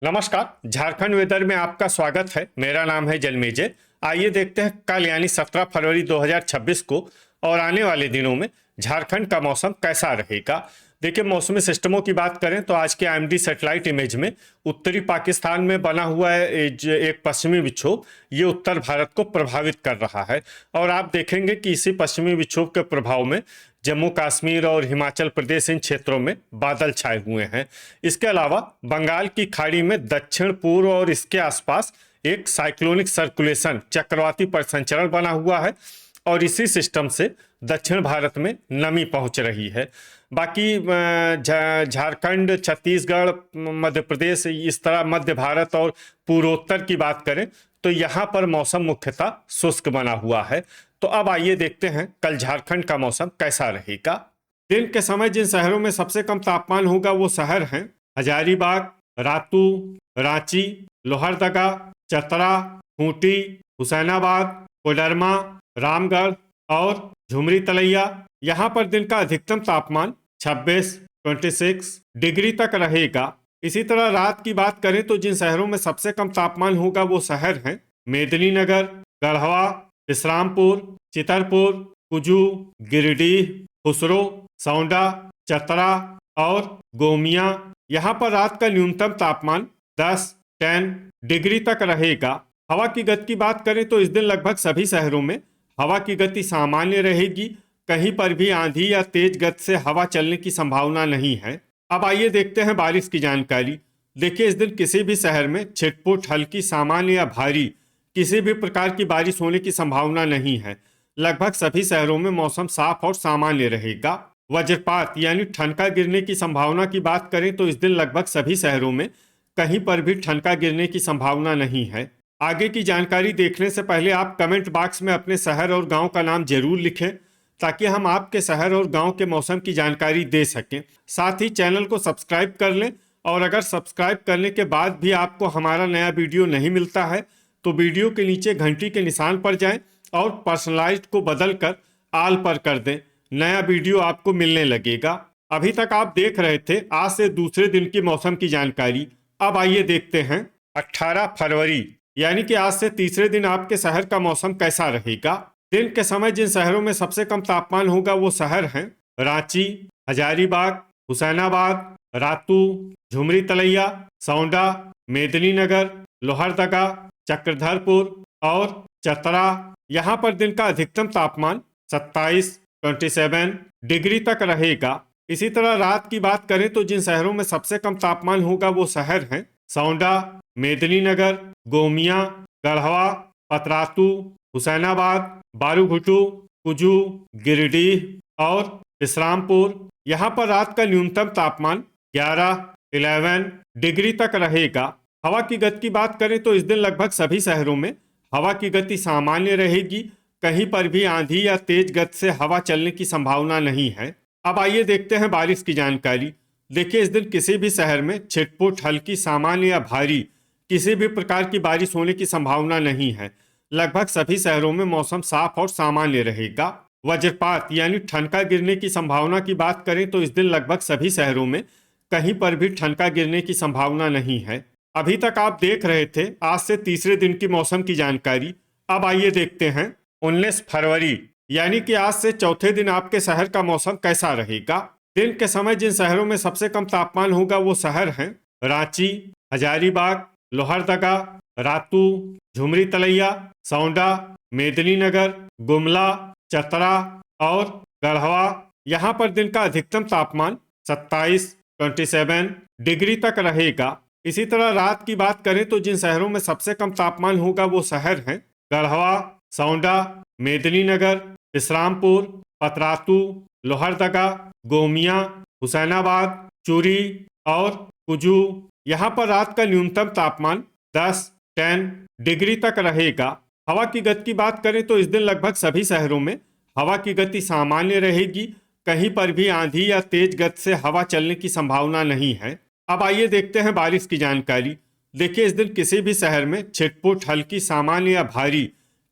नमस्कार। झारखंड वेदर में आपका स्वागत है। मेरा नाम है जलमेजय। आइए देखते हैं कल यानी 17 फरवरी 2026 को और आने वाले दिनों में झारखंड का मौसम कैसा रहेगा। देखिए, मौसमी सिस्टमों की बात करें तो आज के आईएमडी सैटेलाइट इमेज में उत्तरी पाकिस्तान में बना हुआ है एक पश्चिमी विक्षोभ, ये उत्तर भारत को प्रभावित कर रहा है। और आप देखेंगे कि इसी पश्चिमी विक्षोभ के प्रभाव में जम्मू कश्मीर और हिमाचल प्रदेश इन क्षेत्रों में बादल छाए हुए हैं। इसके अलावा बंगाल की खाड़ी में दक्षिण पूर्व और इसके आसपास एक साइक्लोनिक सर्कुलेशन चक्रवाती परिसंचरण बना हुआ है और इसी सिस्टम से दक्षिण भारत में नमी पहुंच रही है। बाकी झारखंड, छत्तीसगढ़, मध्य प्रदेश, इस तरह मध्य भारत और पूर्वोत्तर की बात करें तो यहाँ पर मौसम मुख्यतः शुष्क बना हुआ है। तो अब आइए देखते हैं कल झारखंड का मौसम कैसा रहेगा। दिन के समय जिन शहरों में सबसे कम तापमान होगा वो शहर हैं हजारीबाग, रातू, रांची, लोहरदगा, चतरा, खूंटी, हुसैनाबाद, कोडरमा, रामगढ़ और झुमरी तलैया। यहाँ पर दिन का अधिकतम तापमान 26 डिग्री तक रहेगा। इसी तरह रात की बात करें तो जिन शहरों में सबसे कम तापमान होगा वो शहर हैं मेदिनीनगर, गढ़वा, विश्रामपुर, चितरपुर, कुजू, गिरिडीह, खुसरो, सौंडा, चतरा और गोमिया। यहाँ पर रात का न्यूनतम तापमान 10 डिग्री तक रहेगा। हवा की गति की बात करें तो इस दिन लगभग सभी शहरों में हवा की गति सामान्य रहेगी। कहीं पर भी आंधी या तेज गति से हवा चलने की संभावना नहीं है। अब आइए देखते हैं बारिश की जानकारी। देखिए, इस दिन किसी भी शहर में छिटपुट, हल्की, सामान्य या भारी किसी भी प्रकार की बारिश होने की संभावना नहीं है। लगभग सभी शहरों में मौसम साफ और सामान्य रहेगा। वज्रपात यानी ठनका गिरने की संभावना की बात करें तो इस दिन लगभग सभी शहरों में कहीं पर भी ठनका गिरने की संभावना नहीं है। आगे की जानकारी देखने से पहले आप कमेंट बॉक्स में अपने शहर और गांव का नाम जरूर लिखें ताकि हम आपके शहर और गांव के मौसम की जानकारी दे सकें। साथ ही चैनल को सब्सक्राइब कर लें और अगर सब्सक्राइब करने के बाद भी आपको हमारा नया वीडियो नहीं मिलता है तो वीडियो के नीचे घंटी के निशान पर जाएं और पर्सनलाइज्ड को बदलकर आल पर कर दें। नया वीडियो आपको मिलने लगेगा। अभी तक आप देख रहे थे आज से दूसरे दिन की मौसम की जानकारी। अब आइए देखते हैं 18 फरवरी यानी कि आज से तीसरे दिन आपके शहर का मौसम कैसा रहेगा। दिन के समय जिन शहरों में सबसे कम तापमान होगा वो शहर हैं रांची, हजारीबाग, हुसैनाबाद, रातू, झुमरी तलैया, सौंडा, मेदिनीनगर, लोहरदगा, चक्रधरपुर और चतरा। यहाँ पर दिन का अधिकतम तापमान 27 डिग्री तक रहेगा। इसी तरह रात की बात करें तो जिन शहरों में सबसे कम तापमान होगा वो शहर हैं सौंडा, मेदिनीनगर, गोमिया, गढ़वा, पतरातू, हुसैनाबाद, बारूघुटू, कुजू, गिरिडीह और विश्रामपुर। यहाँ पर रात का न्यूनतम तापमान 11 डिग्री तक रहेगा। हवा की गति की बात करें तो इस दिन लगभग सभी शहरों में हवा की गति सामान्य रहेगी। कहीं पर भी आंधी या तेज गति से हवा चलने की संभावना नहीं है। अब आइए देखते हैं बारिश की जानकारी। देखिए, इस दिन किसी भी शहर में छिटपुट, हल्की, सामान्य या भारी किसी भी प्रकार की बारिश होने की संभावना नहीं है। लगभग सभी शहरों में मौसम साफ और सामान्य रहेगा। वज्रपात यानी ठनका गिरने की संभावना की बात करें तो इस दिन लगभग सभी शहरों में कहीं पर भी ठनका गिरने की संभावना नहीं है। अभी तक आप देख रहे थे आज से तीसरे दिन की मौसम की जानकारी। अब आइए देखते हैं 19 फरवरी यानी कि आज से चौथे दिन आपके शहर का मौसम कैसा रहेगा। दिन के समय जिन शहरों में सबसे कम तापमान होगा वो शहर हैं रांची, हजारीबाग, लोहरदगा, रातू, झुमरी तलैया, सौंडा, मेदिनीनगर, गुमला, चतरा और गढ़वा। यहाँ पर दिन का अधिकतम तापमान 27 डिग्री तक रहेगा। इसी तरह रात की बात करें तो जिन शहरों में सबसे कम तापमान होगा वो शहर हैं गढ़वा, सौंडा, मेदिनीनगर, विश्रामपुर, पतरातू, लोहरदगा, गोमिया, हुसैनाबाद, चूरी और कुजू। यहाँ पर रात का न्यूनतम तापमान 10 डिग्री तक रहेगा। हवा की गति की बात करें तो इस दिन लगभग सभी शहरों में हवा की गति सामान्य रहेगी। कहीं पर भी आंधी या तेज गति से हवा चलने की संभावना नहीं है। अब आइए देखते हैं बारिश की जानकारी। देखिए, इस दिन किसी भी शहर में छिटपुट, हल्की, सामान्य या भारी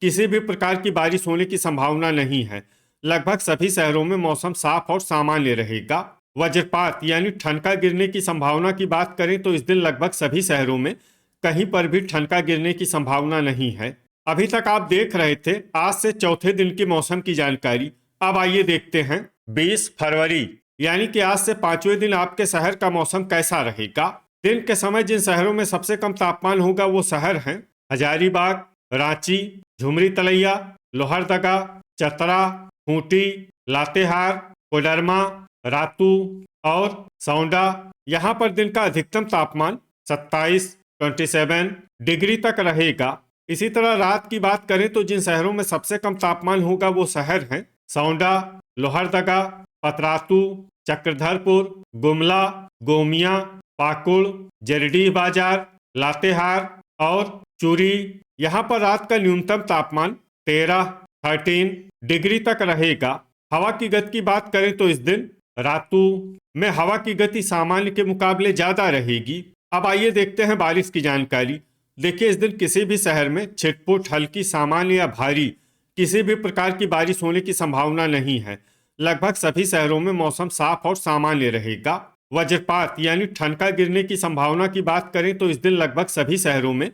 किसी भी प्रकार की बारिश होने की संभावना नहीं है। लगभग सभी शहरों में मौसम साफ और सामान्य रहेगा। वज्रपात यानी ठनका गिरने की संभावना की बात करें तो इस दिन लगभग सभी शहरों में कहीं पर भी ठनका गिरने की संभावना नहीं है। अभी तक आप देख रहे थे आज से चौथे दिन की मौसम की जानकारी। अब आइए देखते हैं 20 फरवरी यानी कि आज से पांचवें दिन आपके शहर का मौसम कैसा रहेगा। दिन के समय जिन शहरों में सबसे कम तापमान होगा वो शहर हैं हजारीबाग, रांची, झुमरी तलैया, लोहरदगा, चतरा, खूंटी, लातेहार, कोडरमा, रातू और सौंडा। यहाँ पर दिन का अधिकतम तापमान 27 डिग्री तक रहेगा। इसी तरह रात की बात करें तो जिन शहरों में सबसे कम तापमान होगा वो शहर हैं सौंडा, लोहरदगा, पतरातू, चक्रधरपुर, गुमला, गोमिया, पाकुड़, जरडीह बाजार, लातेहार और चूरी। यहाँ पर रात का न्यूनतम तापमान 13 डिग्री तक रहेगा। हवा की गति की बात करें तो इस दिन रातू में हवा की गति सामान्य के मुकाबले ज्यादा रहेगी। अब आइए देखते हैं बारिश की जानकारी। देखिए इस दिन किसी भी शहर में छिटपुट, हल्की, सामान्य या भारी किसी भी प्रकार की बारिश होने की संभावना नहीं है। लगभग सभी शहरों में मौसम साफ और सामान्य रहेगा। वज्रपात यानी ठनका गिरने की संभावना की बात करें तो इस दिन लगभग सभी शहरों में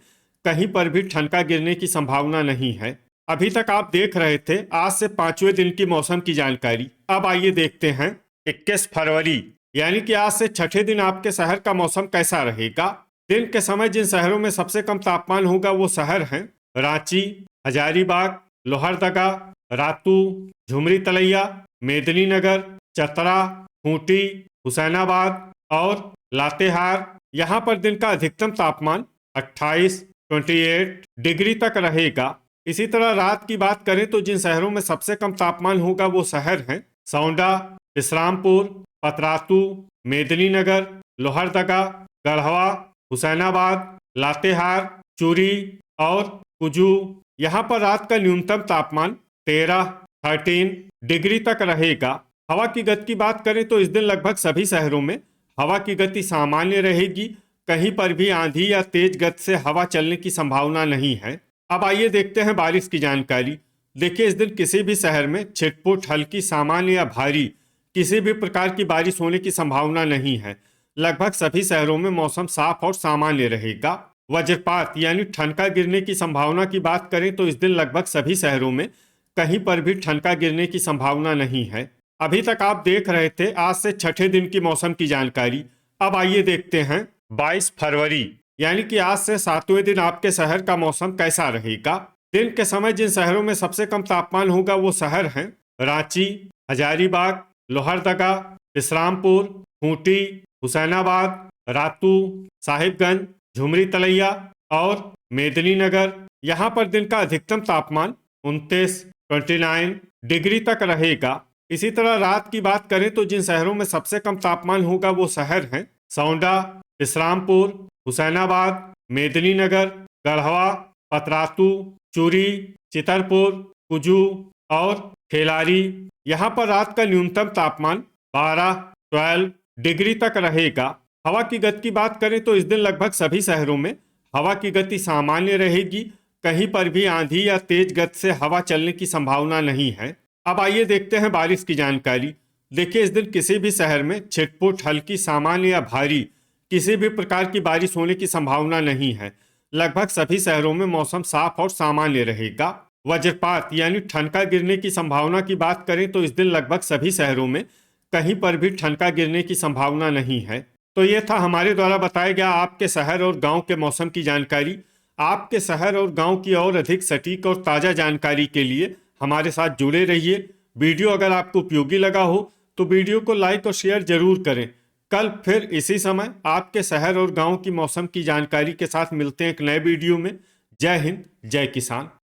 कहीं पर भी ठनका गिरने की संभावना नहीं है। अभी तक आप देख रहे थे आज से पांचवें दिन की मौसम की जानकारी। अब आइए देखते हैं 21 फरवरी यानी कि आज से छठे दिन आपके शहर का मौसम कैसा रहेगा। दिन के समय जिन शहरों में सबसे कम तापमान होगा वो शहर हैं रांची, हजारीबाग, लोहरदगा, रातू, झुमरी तलैया, मेदिनीनगर, चतरा, खूंटी, हुसैनाबाद और लातेहार। यहाँ पर दिन का अधिकतम तापमान 28 डिग्री तक रहेगा। इसी तरह रात की बात करें तो जिन शहरों में सबसे कम तापमान होगा वो शहर हैं सौंडा, इस्लामपुर, पतरातू, मेदिनीनगर, लोहरदगा, गढ़वा, हुसैनाबाद, लातेहार, चूरी और कुजू। यहाँ पर रात का न्यूनतम तापमान 13 डिग्री तक रहेगा। हवा की गति की बात करें तो इस दिन लगभग सभी शहरों में हवा की गति सामान्य रहेगी। कहीं पर भी आंधी या तेज गति से हवा चलने की संभावना नहीं है। अब आइए देखते हैं बारिश की जानकारी। देखिए इस दिन किसी भी शहर में छिटपुट, हल्की, सामान्य या भारी किसी भी प्रकार की बारिश होने की संभावना नहीं है। लगभग सभी शहरों में मौसम साफ और सामान्य रहेगा। वज्रपात यानी ठनका गिरने की संभावना की बात करें तो इस दिन लगभग सभी शहरों में कहीं पर भी ठनका गिरने की संभावना नहीं है। अभी तक आप देख रहे थे आज से छठे दिन की मौसम की जानकारी। अब आइए देखते हैं 22 फरवरी यानी कि आज से सातवें दिन आपके शहर का मौसम कैसा रहेगा। दिन के समय जिन शहरों में सबसे कम तापमान होगा वो शहर हैं रांची, हजारीबाग, लोहरदगा, इस्लामपुर, खूंटी, हुसैनाबाद, रातू, साहिबगंज, झुमरी तलैया और मेदिनीनगर। यहाँ पर दिन का अधिकतम तापमान 29 डिग्री तक रहेगा। इसी तरह रात की बात करें तो जिन शहरों में सबसे कम तापमान होगा वो शहर हैं सौंडा, इस्लामपुर, हुसैनाबाद, मेदिनीनगर, गढ़वा, पतरातू, चूरी, चितरपुर, कुजू और खेलारी। यहाँ पर रात का न्यूनतम तापमान 12 डिग्री तक रहेगा। हवा की गति की बात करें तो इस दिन लगभग सभी शहरों में हवा की गति सामान्य रहेगी। कहीं पर भी आंधी या तेज गति से हवा चलने की संभावना नहीं है। अब आइए देखते हैं बारिश की जानकारी। देखिए इस दिन किसी भी शहर में छिटपुट, हल्की, सामान्य या भारी किसी भी प्रकार की बारिश होने की संभावना नहीं है। लगभग सभी शहरों में मौसम साफ और सामान्य रहेगा। वज्रपात यानी ठनका गिरने की संभावना की बात करें तो इस दिन लगभग सभी शहरों में कहीं पर भी ठनका गिरने की संभावना नहीं है। तो ये था हमारे द्वारा बताया गया आपके शहर और गांव के मौसम की जानकारी। आपके शहर और गांव की और अधिक सटीक और ताज़ा जानकारी के लिए हमारे साथ जुड़े रहिए। वीडियो अगर आपको उपयोगी लगा हो तो वीडियो को लाइक और शेयर जरूर करें। कल फिर इसी समय आपके शहर और गांव की मौसम की जानकारी के साथ मिलते हैं एक नए वीडियो में। जय हिंद, जय किसान।